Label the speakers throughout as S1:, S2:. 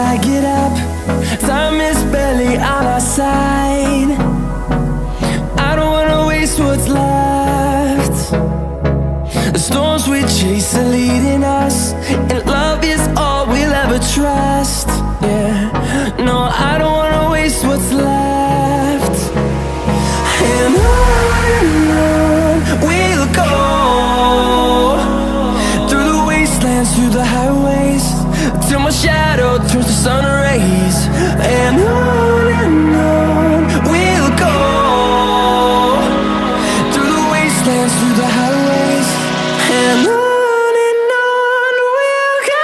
S1: I get up, time is barely on our side. I don't wanna waste what's left. The storms we chase are leading us, and love is all we'll ever trust. Yeah, no, I don't wanna waste what's left. And on we'll go, through the wastelands, through the highways, till my shadow turns to sun rays. And on we'll go, through the wastelands, through the highways, and on we'll go.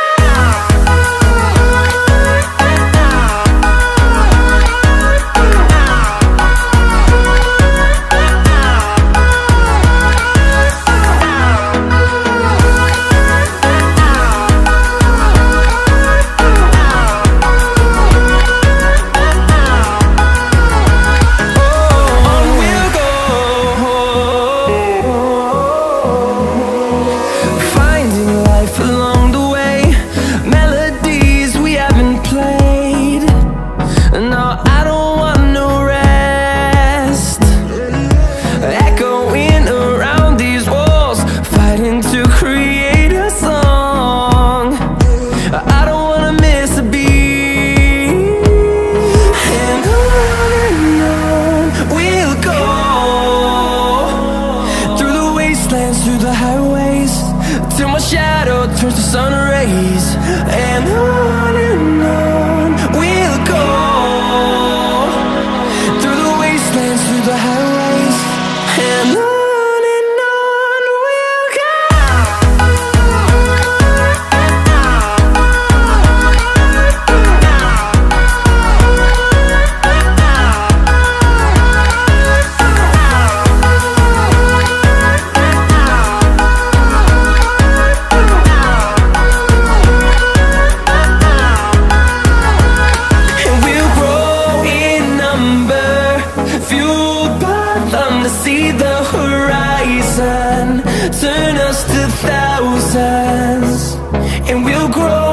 S1: Through the highways, till my shadow turns to sun rays. And on we'll go, through the wastelands, through the highways, and on we'll go. See the horizon turn us to thousands, and we'll grow